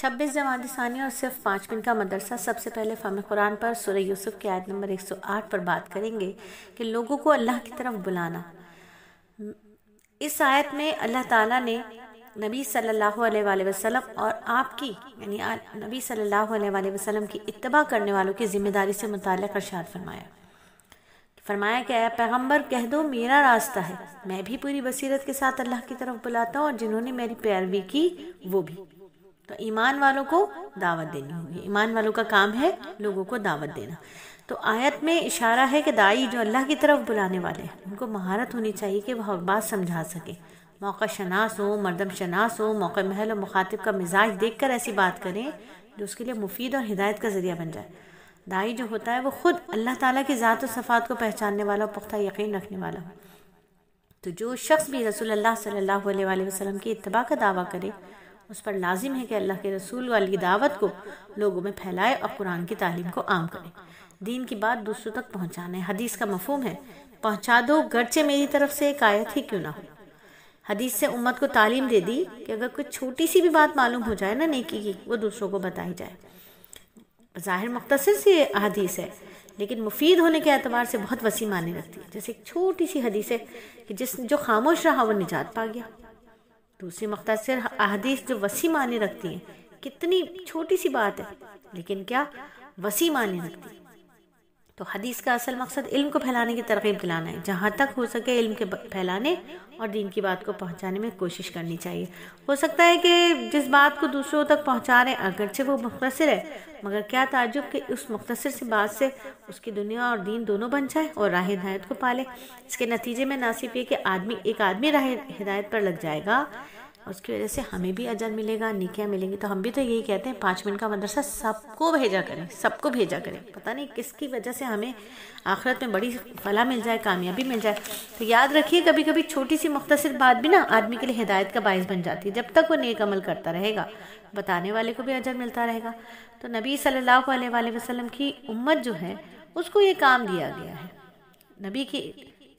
26 جمادی ثانی اور صرف 5 منٹ کا مدرسہ سب سے پہلے فہم قرآن پر سورہ یوسف کی آیت نمبر 108 پر بات کریں گے کہ لوگوں کو اللہ کی طرف بلانا۔ اس آیت میں اللہ تعالیٰ نے نبی صلی اللہ علیہ وآلہ وسلم اور آپ کی یعنی نبی صلی اللہ علیہ وآلہ وسلم کی اتباع کرنے والوں کی ذمہ داری سے متعلق ارشاد فرمایا کہ اے پیغمبر کہہ دو میرا راستہ ہے، میں بھی پوری بصیرت کے ساتھ اللہ کی طرف بلاتا ہوں اور جنہوں نے میری پیروی کی وہ بھی۔ تو ایمان والوں کو دعوت دینی ہوگی، ایمان والوں کا کام ہے لوگوں کو دعوت دینا۔ تو آیت میں اشارہ ہے کہ داعی جو اللہ کی طرف بلانے والے ہیں ان کو مہارت ہونی چاہیے کہ وہ حق بات سمجھا سکیں، موقع شناس ہو، مردم شناس ہو، موقع محل اور مخاطب کا مزاج دیکھ کر ایسی بات کریں جو اس کے لیے مفید اور ہدایت کا ذریعہ بن جائے۔ داعی جو ہوتا ہے وہ خود اللہ تعالیٰ کی ذات و صفات کو پہچاننے والا اور پختہ یقین رکھنے والا ہو۔ تو جو شخص بھی رسول اللہ صلی اللہ علیہ وآلہ وسلم کی اتباع کا دعویٰ کرے اس پر لازم ہے کہ اللہ کے رسول والی دعوت کو لوگوں میں پھیلائے اور قرآن کی تعلیم کو عام کرے۔ دین کی بات دوسروں تک پہنچانا ہے۔ حدیث کا مفہوم ہے پہنچا دو گرچہ میری طرف سے ایک آیت ہی کیوں نہ ہو۔ حدیث سے امت کو تعلیم دے دی کہ اگر کوئی چھوٹی سی بھی بات معلوم ہو جائے نا نیکی کی وہ دوسروں کو بتائی جائے۔ ظاہر مختصر سی حدیث ہے لیکن مفید ہونے کے اعتبار سے بہت وسیع معنی رکھتی ہے۔ جیسے ایک چھوٹی سی حدیث ہے کہ جو خاموش رہا وہ نجات پا گیا۔ دوسری مختصر احادیث جو وسیع معنی رکھتی ہیں، کتنی چھوٹی سی بات ہے لیکن کیا وسیع معنی رکھتی ہے۔ تو حدیث کا اصل مقصد علم کو پھیلانے کی ترغیب دلانا ہے، جہاں تک ہو سکے علم کے پھیلانے اور دین کی بات کو پہنچانے میں کوشش کرنی چاہیے۔ ہو سکتا ہے کہ جس بات کو دوسروں تک پہنچا رہے ہیں اگرچہ وہ مختصر ہے مگر کیا تعجب کہ اس مختصر سی بات سے اس کی دنیا اور دین دونوں بن جائے اور راہ ہدایت کو پالے۔ اس کے نتیجے میں نہ صرف یہ کہ ایک آدمی راہ ہدایت پر لگ جائے گا، اس کی وجہ سے ہمیں بھی اجر ملے گا، نیکیاں ملیں گی۔ تو ہم بھی تو یہی کہتے ہیں 5 منٹ کا مدرسہ سب کو بھیجا کریں، سب کو بھیجا کریں۔ پتہ نہیں کس کی وجہ سے ہمیں آخرت میں بڑی فلاح مل جائے، کامیابی مل جائے۔ تو یاد رکھیے کبھی کبھی چھوٹی سی مختصر بات بھی نا آدمی کے لیے ہدایت کا باعث بن جاتی ہے۔ جب تک وہ نیک عمل کرتا رہے گا بتانے والے کو بھی اجر ملتا رہے گا۔ تو نبی صلی اللہ علیہ وآلہ وسلم کی امت جو ہے اس کو یہ کام دیا گیا ہے، نبی کی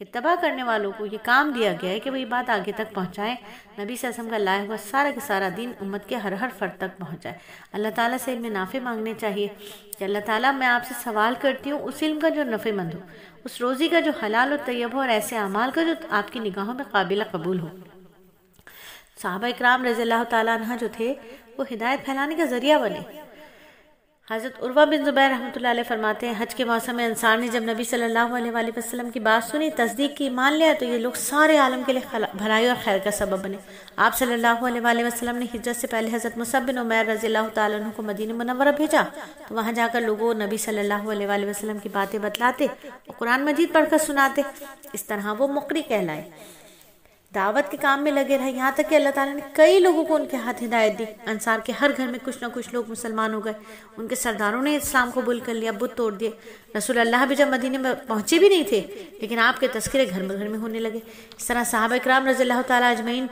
اتباع کرنے والوں کو یہ کام دیا گیا ہے کہ وہ یہ بات آگے تک پہنچائیں۔ نبی صلی اللہ علیہ وسلم کا لایا ہوا سارا کا سارا دین امت کے ہر فرد تک پہنچائے۔ اللہ تعالیٰ سے علم نافع مانگنے چاہیے کہ اللہ تعالیٰ میں آپ سے سوال کرتی ہوں اس علم کا جو نفع مند ہو، اس روزی کا جو حلال و طیب ہو، اور ایسے اعمال کا جو آپ کی نگاہوں میں قابل قبول ہو۔ صحابہ اکرام رضی اللہ تعالیٰ عنہ جو تھے وہ ہدایت پھیلانے کا ذریعہ بنے۔ حضرت عروہ بن زبیر رحمۃ اللہ علیہ فرماتے ہیں حج کے موسم میں انصار نے جب نبی صلی اللہ علیہ وآلہ وسلم کی بات سنی، تصدیق کی، ایمان لیا تو یہ لوگ سارے عالم کے لیے بھلائی اور خیر کا سبب بنے۔ آپ صلی اللہ علیہ وآلہ وسلم نے ہجرت سے پہلے حضرت مصعب بن عمیر رضی اللہ تعالیٰ عنہ کو مدینہ منورہ بھیجا تو وہاں جا کر لوگوں نبی صلی اللہ علیہ وآلہ وسلم کی باتیں بتلاتے اور قرآن مجید پڑھ کر سناتے۔ اس طرح وہ مقری کہلائے، دعوت کے کام میں لگے رہے، یہاں تک کہ اللہ تعالیٰ نے کئی لوگوں کو ان کے ہاتھ ہدایت دی۔ انصار کے ہر گھر میں کچھ نہ کچھ لوگ مسلمان ہو گئے، ان کے سرداروں نے اسلام قبول کر لیا، بت توڑ دیے۔ رسول اللہ بھی جب مدینے میں پہنچے بھی نہیں تھے لیکن آپ کے تذکرے گھر میں ہونے لگے۔ اس طرح صحابہ اکرام رضی اللہ تعالیٰ اجمعین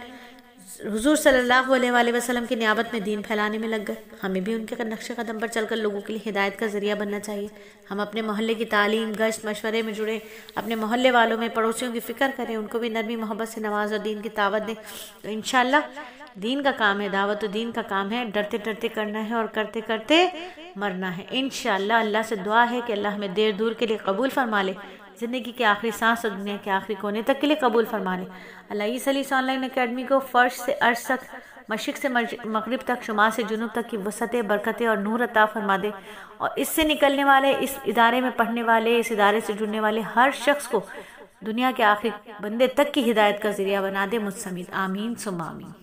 حضور صلی اللہ علیہ وآلہ وسلم کی نیابت میں دین پھیلانے میں لگ گئے۔ ہمیں بھی ان کے نقش قدم پر چل کر لوگوں کے لیے ہدایت کا ذریعہ بننا چاہیے۔ ہم اپنے محلے کی تعلیم، گشت، مشورے میں جڑے، اپنے محلے والوں میں پڑوسیوں کی فکر کریں، ان کو بھی نرمی محبت سے نواز اور دین کی دعوت دیں۔ تو انشاءاللہ دین کا کام ہے، دعوت و دین کا کام ہے، ڈرتے ڈرتے کرنا ہے اور کرتے کرتے مرنا ہے۔ انشاءاللہ اللہ سے دعا ہے کہ اللہ ہمیں دیر دور کے لیے قبول فرما لے، زندگی کے آخری سانس اور دنیا کے آخری کونے تک کے لیے قبول فرما لے۔ اللہ سلیس آن لائن اکیڈمی کو فرش سے عرش تک، مشرق سے مغرب تک، شمال سے جنوب تک کی وسعتیں، برکتیں اور نور عطا فرما دے، اور اس سے نکلنے والے، اس ادارے میں پڑھنے والے، اس ادارے سے جڑنے والے ہر شخص کو دنیا کے آخری بندے تک کی ہدایت کا ذریعہ بنا دے، مجھ سمیت۔ آمین ثم آمین۔